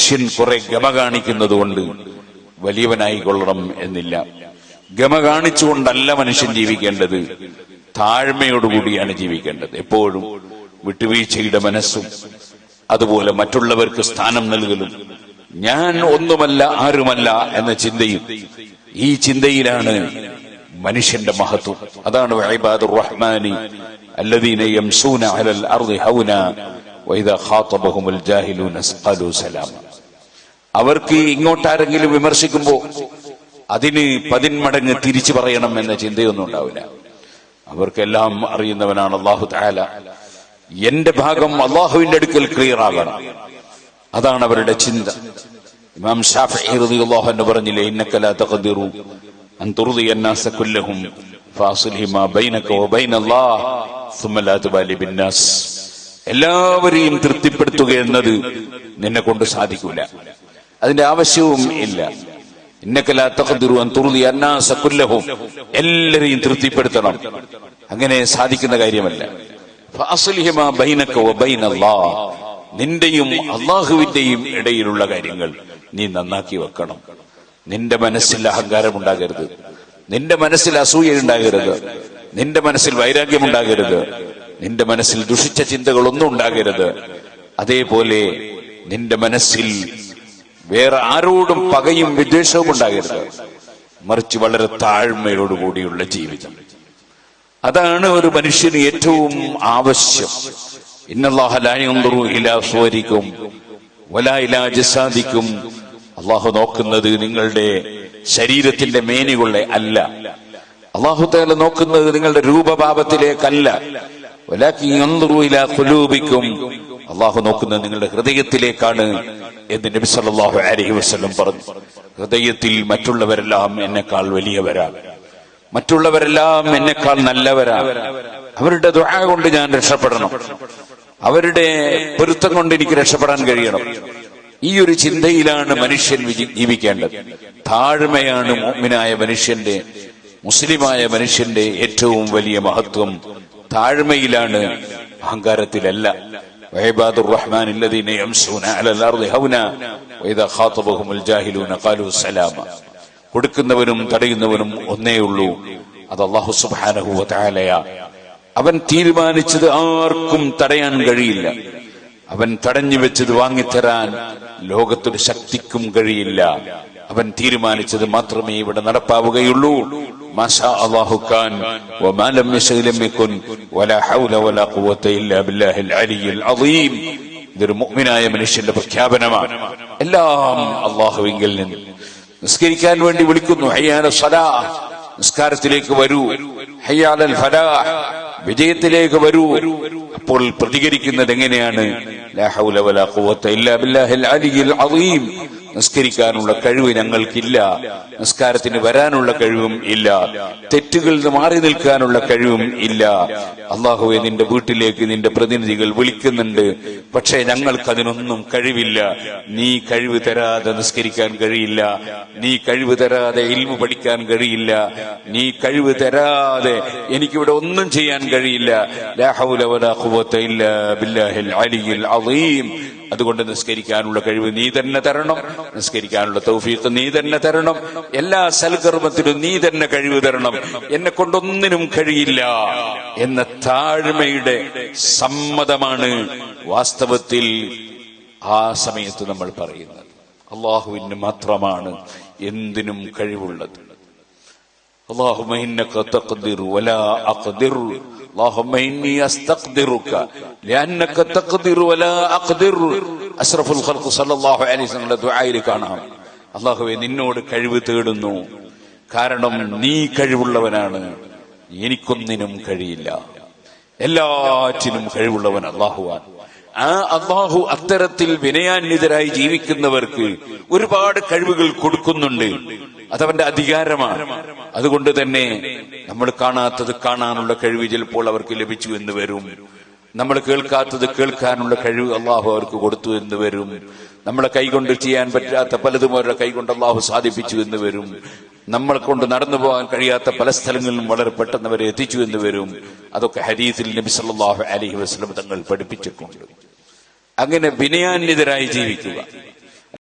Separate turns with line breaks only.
മനുഷ്യൻ കുറെ ഗമ കാണിക്കുന്നത് കൊണ്ട് വലിയവനായി കൊള്ളണം എന്നില്ല. ഗമ കാണിച്ചുകൊണ്ടല്ല മനുഷ്യൻ ജീവിക്കേണ്ടത്, താഴ്മയോടുകൂടിയാണ് ജീവിക്കേണ്ടത്. എപ്പോഴും വിട്ടുവീഴ്ചയുടെ മനസ്സും അതുപോലെ മറ്റുള്ളവർക്ക് സ്ഥാനം നൽകലും ഞാൻ ഒന്നുമല്ല ആരുമല്ല എന്ന ചിന്തയും, ഈ ചിന്തയിലാണ് മനുഷ്യന്റെ മഹത്വം. അതാണ് ഇബാദുർ റഹ്മാനി അല്ലദീന യംശൂന അലൽ അർളി ഹൗന വഇദാ ഖാതബഹുൽ ജാഹിലൂന ഖാലൂ സലാമ. അവർക്ക് ഇങ്ങോട്ടാരെങ്കിലും വിമർശിക്കുമ്പോ അതിന് 10 മടങ്ങ് തിരിച്ചു പറയണം എന്ന ചിന്തയൊന്നും ഉണ്ടാവില്ല. അവർക്കെല്ലാം അറിയുന്നവനാണ് അല്ലാഹു തആല. എന്റെ ഭാഗം അല്ലാഹുവിന്റെ അടുക്കൽ ക്ലിയർ ആകണം, അതാണ് അവരുടെ ചിന്ത. ഇമാം ശാഫിഈ റളിയല്ലാഹു അൻഹു പറഞ്ഞില്ലേ, ഇന്നക ലാ തഖദിറു അൻ തുർദിയ അന്നാസ കുല്ലഹും ഫാസിൽഹി മാ ബൈനക വബൈന അല്ലാഹ് സുമ്മ ലാ തുബാലി ബിന്നാസ്. എല്ലാവരെയും തൃപ്തിപ്പെടുത്തുക എന്നത് നിന്നെ കൊണ്ട് സാധിക്കൂല, അതിന്റെ ആവശ്യവും ഇല്ല. ഇന്നക ലാ തഖദിറു അൻ തുർദിയ അന്നാസ കുല്ലഹും, എല്ലാവരെയും തൃപ്തിപ്പെടുത്തണം, അങ്ങനെ സാധിക്കുന്ന കാര്യമല്ല. ഫാസിൽഹി മാ ബൈനക വബൈന അല്ലാഹ്, നിന്റെയും അള്ളാഹുവിന്റെയും ഇടയിലുള്ള കാര്യങ്ങൾ നീ നന്നാക്കി വെക്കണം. നിന്റെ മനസ്സിൽ അഹങ്കാരമുണ്ടാകരുത്, നിന്റെ മനസ്സിൽ അസൂയ ഉണ്ടാകരുത്, നിന്റെ മനസ്സിൽ വൈരാഗ്യമുണ്ടാകരുത്, നിന്റെ മനസ്സിൽ ദുഷിച്ച ചിന്തകളൊന്നും ഉണ്ടാകരുത്. അതേപോലെ നിന്റെ മനസ്സിൽ വേറെ ആരോടും പകയും വിദ്വേഷവും ഉണ്ടാകരുത്, മറിച്ച് വളരെ താഴ്മയോടുകൂടിയുള്ള ജീവിതം. അതാണ് ഒരു മനുഷ്യന് ഏറ്റവും ആവശ്യം. ഇന്നല്ലാഹ ലാ യൻദുറു ഇലാ സുവരിക്കും വലാ ഇലാ ജസാദിക്കും. അല്ലാഹു നോക്കുന്നത് നിങ്ങളുടെ ശരീരത്തിന്റെ മേനികളെ അല്ല, അല്ലാഹു തആല നോക്കുന്നത് നിങ്ങളുടെ രൂപഭാവത്തിലേക്കല്ല. വലാകിൻ യൻദുറു ഇലാ ഖുലൂബിക്കും, അല്ലാഹു നോക്കുന്നത് നിങ്ങളുടെ ഹൃദയത്തിലേക്കാണ് എന്ന് നബി സല്ലല്ലാഹു അലൈഹി വസല്ലം പറഞ്ഞു. ഹൃദയത്തിൽ മറ്റുള്ളവരെല്ലാം എന്നെക്കാൾ വലിയവരാണ്, മറ്റുള്ളവരെല്ലാം എന്നെക്കാൾ നല്ലവരാണ്, അവരുടെ ദുആ കൊണ്ട് ഞാൻ രക്ഷപ്പെടണം, അവരുടെ പൊരുത്തം കൊണ്ട് എനിക്ക് രക്ഷപ്പെടാൻ കഴിയണം. ഈ ഒരു ചിന്തയിലാണ് മനുഷ്യൻ ജീവിക്കേണ്ടത്. താഴ്മയാണ് മുഅ്മിനായ മനുഷ്യന്റെ, മുസ്ലിമായ മനുഷ്യന്റെ ഏറ്റവും വലിയ മഹത്വം. താഴ്മയിലാണ്, അഹങ്കാരത്തിലല്ല. വഇബാദുർ റഹ്മാൻ അല്ലദീന യംശൂന അലൽ അർളി ഹൗന വഇദാ ഖാതബഹുൽ ജാഹിലൂന ഖാലൂ സലാമ. കൊടുക്കുന്നവനും തടയുന്നവനും ഒന്നേ ഉള്ളൂ, അത് അല്ലാഹു സുബ്ഹാനഹു വ തആലയാ. അവൻ തീരുമാനിച്ചത് ആർക്കും തടയാൻ കഴിയില്ല, അവൻ തടഞ്ഞു വെച്ചത് വാങ്ങിത്തരാൻ ലോകത്തൊരു ശക്തിക്കും കഴിയില്ല. അവൻ തീരുമാനിച്ചത് മാത്രമേ ഇവിടെ നടപ്പാവുകയുള്ളൂ. മാഷാ അല്ലാഹു കാൻ വമാ ലം യശഅ ലം യകുൻ വലാ ഹൗല വലാ ഖുവത ഇല്ലാ ബില്ലാഹിൽ അലിയിൽ അദീം. ഇതൊരു മുഅ്മിനായ മനുഷ്യന്റെ പ്രഖ്യാപനമാണ്. എല്ലാം അല്ലാഹുവിങ്കിൽ നിന്ന്. നിസ്കരിക്കാൻ വേണ്ടി വിളിക്കുന്നു, ഹയ്യ അലൽ സ്വലാഹ്, നിസ്കാരത്തിലേക്ക് വരൂ, ഹയ്യ അലൽ ഫലാഹ്, വിജയത്തിലേക്ക് വരൂ. അപ്പോൾ പ്രതികരിക്കുന്നത് എങ്ങനെയാണ്? ലാ ഹൗല വലാ ഖുവത ഇല്ലാ ബില്ലാഹിൽ അലിയിൽ അദീം. നിസ്കരിക്കാനുള്ള കഴിവ് ഞങ്ങൾക്കില്ല, നിസ്കാരത്തിന് വരാനുള്ള കഴിവും ഇല്ല, തെറ്റുകളിൽ നിന്ന് മാറി നിൽക്കാനുള്ള കഴിവും ഇല്ല. അല്ലാഹുവേ, നിന്റെ വീട്ടിലേക്ക് നിന്റെ പ്രതിനിധികൾ വിളിക്കുന്നുണ്ട്, പക്ഷേ ഞങ്ങൾക്കതിനൊന്നും കഴിവില്ല. നീ കഴിവ് തരാതെ നിസ്കരിക്കാൻ കഴിയില്ല, നീ കഴിവ് തരാതെ ഇൽമു പഠിക്കാൻ കഴിയില്ല, നീ കഴിവ് തരാതെ എനിക്കിവിടെ ഒന്നും ചെയ്യാൻ കഴിയില്ല. ലാ ഹൗല വലാ ഖുവത ഇല്ലാ ബില്ലാഹിൽ അലിയിൽ അദീം. അതുകൊണ്ട് നിസ്കരിക്കാനുള്ള കഴിവ് നീ തന്നെ തരണം, നിസ്കരിക്കാനുള്ള തൗഫീഖ് നീ തന്നെ തരണം, എല്ലാ സൽകർമ്മത്തിനും നീ തന്നെ കഴിവ് തരണം, എന്നെ കൊണ്ടൊന്നിനും കഴിയില്ല എന്ന താഴ്മയുടെ സമ്മതമാണ് വാസ്തവത്തിൽ ആ സമയത്ത് നമ്മൾ പറയുന്നത്. അല്ലാഹുവിന് മാത്രമാണ് എന്തിനും കഴിവുള്ളത്. اللهم إنك تقدر ولا أقدر اللهم إني أستقدرك لأنك تقدر ولا أقدر. أشرف الخلق صلى الله عليه وسلم ദുആയിൽ കാണാം, അല്ലാഹുവേ നിന്നോട് കഴിവ് തേടുന്നു, കാരണം നീ കഴിവുള്ളവനാണ്, എനിക്കൊന്നിനും കഴിയില്ല. എല്ലാറ്റിനും കഴിവുള്ളവൻ അല്ലാഹുവാണ്. ആ അല്ലാഹു അത്തരത്തിൽ വിനയാന്വിതരായി ജീവിക്കുന്നവർക്ക് ഒരുപാട് കഴിവുകൾ കൊടുക്കുന്നുണ്ട്, അതവന്റെ അധികാരമാണ്. അതുകൊണ്ട് തന്നെ നമ്മൾ കാണാത്തത് കാണാനുള്ള കഴിവ് ചിലപ്പോൾ അവർക്ക് ലഭിച്ചു എന്ന് വരും, നമ്മൾ കേൾക്കാത്തത് കേൾക്കാനുള്ള കഴിവ് അല്ലാഹു അവർക്ക് കൊടുത്തു എന്ന് വരും, നമ്മളെ കൈകൊണ്ട് ചെയ്യാൻ പറ്റാത്ത പലതും അവരുടെ കൈകൊണ്ട് അല്ലാഹു സാധിപ്പിച്ചു എന്ന് വരും, നമ്മളെ കൊണ്ട് നടന്നു പോകാൻ കഴിയാത്ത പല സ്ഥലങ്ങളിലും വളരെ പെട്ടെന്ന് അവരെ എത്തിച്ചു എന്ന് വരും. അതൊക്കെ ഹദീസിൽ നബി സല്ലല്ലാഹു അലൈഹി വസല്ലം തങ്ങൾ പഠിപ്പിച്ചിട്ടുണ്ട്. അങ്ങനെ വിനയാന്വിതരായി ജീവിക്കുക.